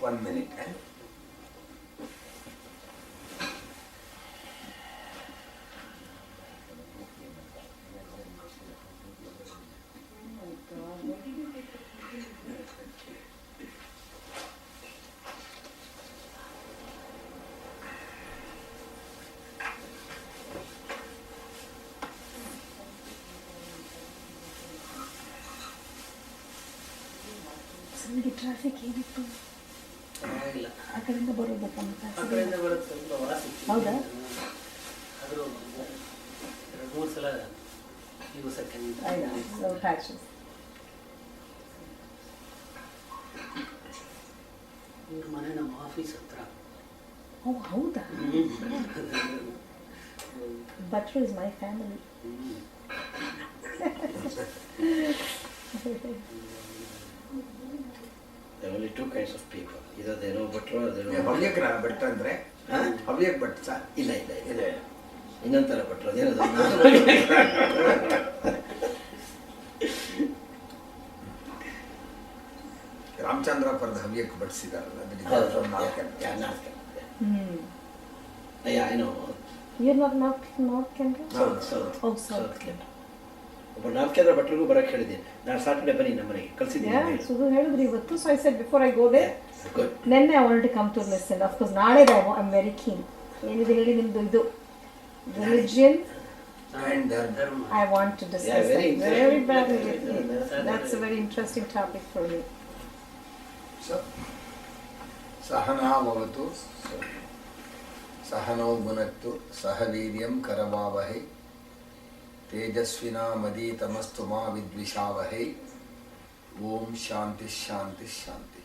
1 minute. Traffic ಹೇಗಿತ್ತು? ಪರವಾಗಿಲ್ಲ. ಆ ಕಡೆಯಿಂದ ಬರೋದಕ್ಕಂತ ಆ ಕಡೆಯಿಂದ ಬರೋದು ಸ್ವಲ್ಪ ವಾಸಿ. ಹೌದಾ? ಆದರೂ 2-3 ಸಲ ದಿವಸಕ್ಕೆ ಪ್ಯಾಚಸ್. ಇವ್ರ ಮನೆ ನಮ್ಮ ಆಫೀಸ್ ಹತ್ರ. ಓ ಹೌದಾ? ಭಟ್ರು is my family. There are only two kinds of people. Either they know Bhatru or they know Havyaka Bhat ಅಂದ್ರೆ ಹವ್ಯಕ ಭಟ್ ಸರ್ ಇಲ್ಲ ಇಲ್ಲ ಇಲ್ಲ ಇನ್ನೊಂಥರ ಭಟ್ರು ಅದೇನದು ರಾಮಚಂದ್ರಪುರದ Havyaka ಭಟ್ಸಿದಾರಲ್ಲ I know. You're not North Canada? South. Oh, South. ಒಬ್ಬ ನಾರ್ತ್ ಕೇಂದ್ರ ಭಟ್ರಿಗೂ ಬರಕ್ಕೆ ಹೇಳಿದ್ದೀನಿ. ನಾನು ಸಾಟರ್ಡೆ ಬನ್ನಿ ನಮ್ಮ ಮನೆಗೆ ಕಳಿಸಿದ್ದೀನಿ. ಸುಧು ಹೇಳಿದ್ರಿ ಇವತ್ತು. So I said before I go there, Good. ನೆನ್ನೆ I wanted to come to listen. Of course, ನಾಳೆ I'm very keen. ಏನಿದೆ ಹೇಳಿ ನಿಮ್ದು ಇದು religion and ಧರ್ಮ. I want to discuss Yeah, very that very badly. interesting. That's a very interesting topic for me. ಸಹನಾವವತು ಸಹನೋ ಭುನಕ್ತು ಸಹ ವೀರ್ಯಂ ಕರವಾವಹೈ ತೇಜಸ್ವಿನಾಮದೀತಮಸ್ತು ಮಾ ವಿದ್ವಿಷಾವಹೈ. ಓಂ ಶಾಂತಿ ಶಾಂತಿ ಶಾಂತಿ.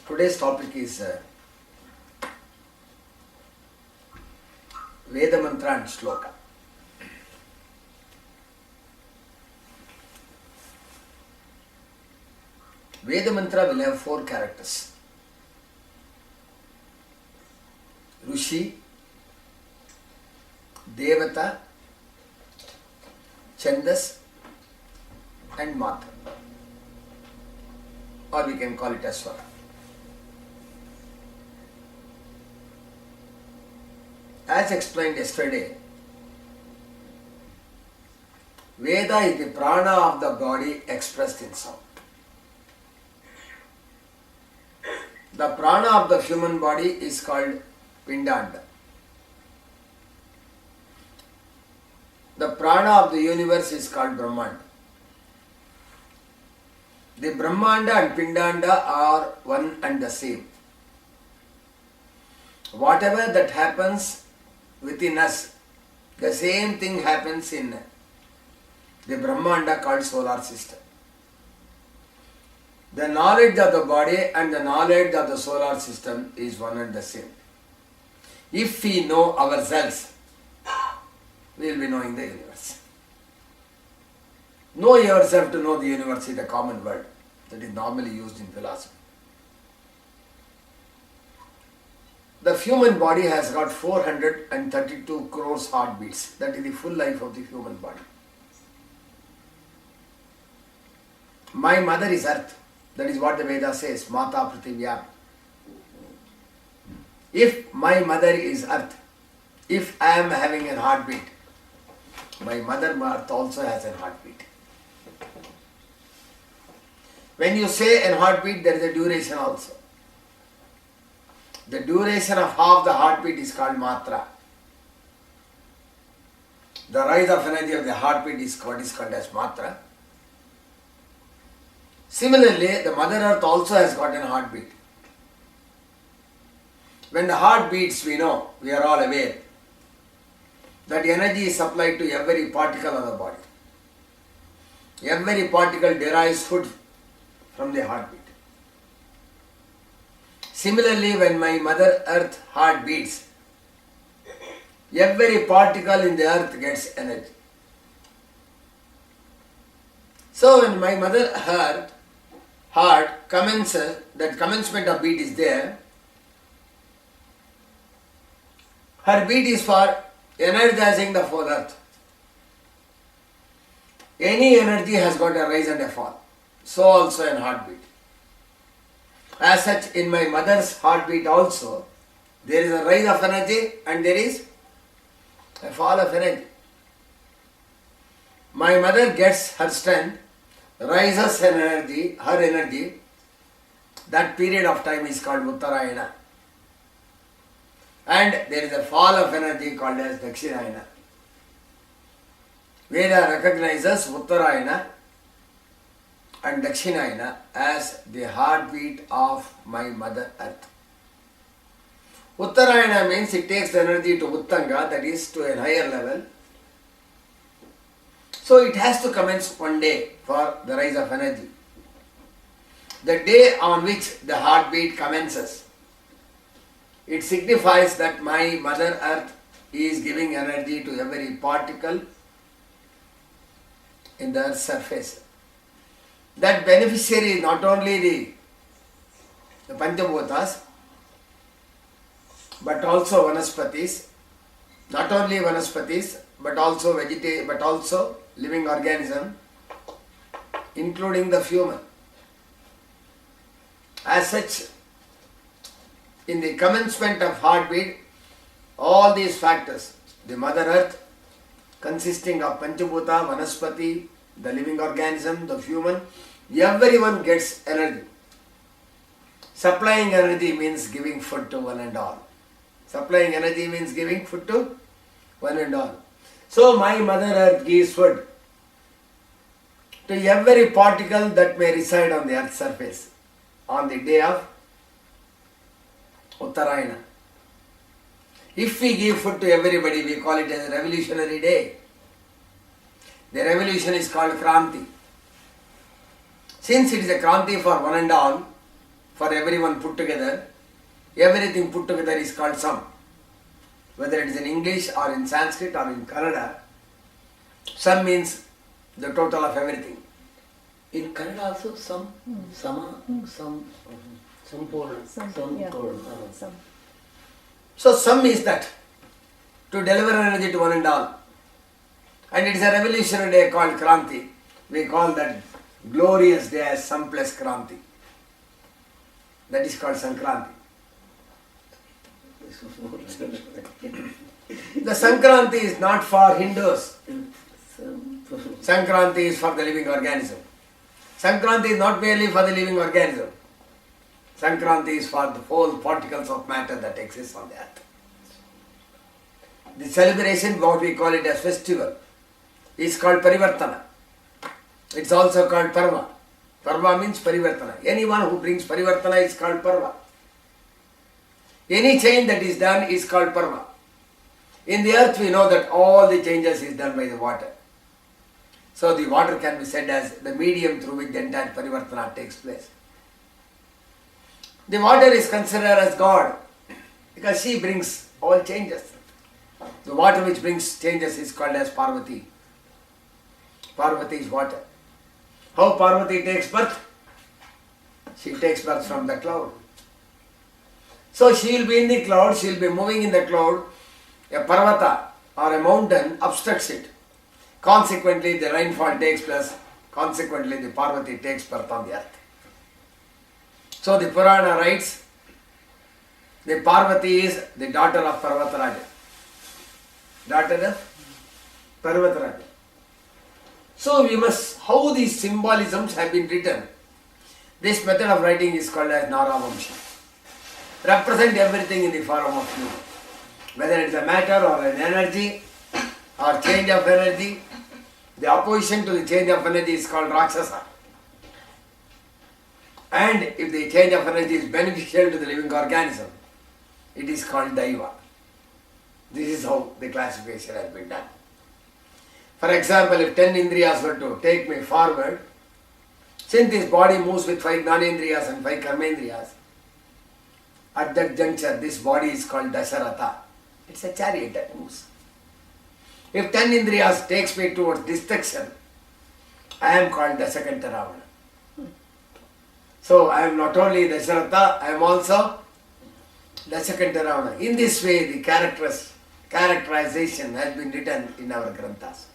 Today's topic is Veda Mantra and Shloka. Veda Mantra will have 4 characters: Rushi, Devata, Chandas and Matra, or we can call it as Swara. As explained yesterday, Veda is the prana of the body expressed in sound. The prana of the human body is called Pindanda. The prana of the universe is called Brahmanda. The Brahmanda and Pindanda are one and the same. Whatever that happens within us, the same thing happens in the Brahmanda called solar system. The knowledge of the body and the knowledge of the solar system is one and the same. If we know ourselves, we will be knowing the universe. Know yourself to know the universe is a common word that is normally used in philosophy. The human body has got 432 crores heartbeats. That is the full life of the human body. My mother is earth. That is what the Veda says, Mata Prithivya. If my mother is earth, if I am having a heartbeat, my mother earth also has a heartbeat. When you say a heartbeat, there is a duration also. The duration of half the heartbeat is called Matra. The rise of energy of the heartbeat is what is called as Matra. Similarly, the Mother Earth also has got a heartbeat. When the heart beats, we know, we are all aware, that energy is supplied to every particle of the body. Every particle derives food from the heartbeat. Similarly, when my Mother Earth heart beats, every particle in the earth gets energy. So when my Mother Earth heart commences, that commencement of beat is there. Her beat is for energizing the whole earth. Any energy has got a rise and a fall. so also in heartbeat. As such, in my mother's heartbeat also, there is a rise of energy and there is a fall of energy. My mother gets her strength, rises her energy, that period of time is called Uttarayana. And there is a fall of energy called as Dakshinayana. Veda recognizes Uttarayana and Dakshinayana as the heartbeat of my mother earth. Uttarayana means it takes the energy to Uttanga, that is to a higher level. So it has to commence one day for the rise of energy. The day on which the heartbeat commences, it signifies that my mother earth is giving energy to every particle in the earth's surface. That beneficiary is not only the Panchabhutas, but also Vanaspatis, not only Vanaspatis, but also but also living organism, including the human. As such, in the commencement of heartbeat, all these factors, the mother earth consisting of Panchabhuta, Vanaspati, the living organism, the human, everyone gets energy. Supplying energy means giving food to one and all. Supplying energy means giving food to one and all. So my mother earth gives food to every particle that may reside on the earth's surface on the day of Uttarayana. If we give food to everybody, we call it as a revolutionary day. The revolution is called Kranti. Since it is a Kranti for one and all, for everyone put together, everything put together is called Sam. Whether it is in English or in Sanskrit or in Kannada, Sam means the total of everything. In Kannada also some, sama, some, sampurna, sampurna. Some. So Sam is that, to deliver energy to one and all. And it is a revolutionary day called Kranti. We call that glorious day as Sam plus Kranti. That is called Sankranti. The Sankranti is not for Hindus. Sankranti is for the living organism. Sankranti is not merely for the living organism. Sankranti is for the whole particles of matter that exist on the earth. The celebration, what we call it as festival, is called Parivartana. It's also called Parva. Parva means Parivartana. Anyone who brings Parivartana is called Parva. Any change that is done is called Parva. In the earth we know that all the changes is done by the water. So the water can be said as the medium through which the entire Parivartana takes place. The water is considered as God because she brings all changes. The water which brings changes is called as Parvati. Parvati is water. How Parvati takes birth? She takes birth from the cloud. So she will be in the cloud, she will be moving in the cloud. A Parvata or a mountain obstructs it. Consequently, the rainfall takes place. Consequently, the Parvati takes birth on the earth. So the Purana writes, the Parvati is the daughter of Parvataraja. Daughter of Parvataraja. So we must, how these symbolisms have been written. This method of writing is called as Naravamsha. Represent everything in the form of human. Whether it is a matter or an energy or change of energy, the opposition to the change of energy is called Rakshasa. And if the change of energy is beneficial to the living organism, it is called Daiva. This is how the classification has been done. For example, if 10 Indriyas were to take me forward, since this body moves with 5 Jnanendriyas and 5 Karmendriyas, at that juncture, this body is called Dasharatha. It's a chariot that moves. If 10 Indriyas takes me towards destruction, I am called Dasakanta Ravana. So I am not only Dasharatha, I am also Dasakanta Ravana. In this way, the characterization has been written in our Granthas.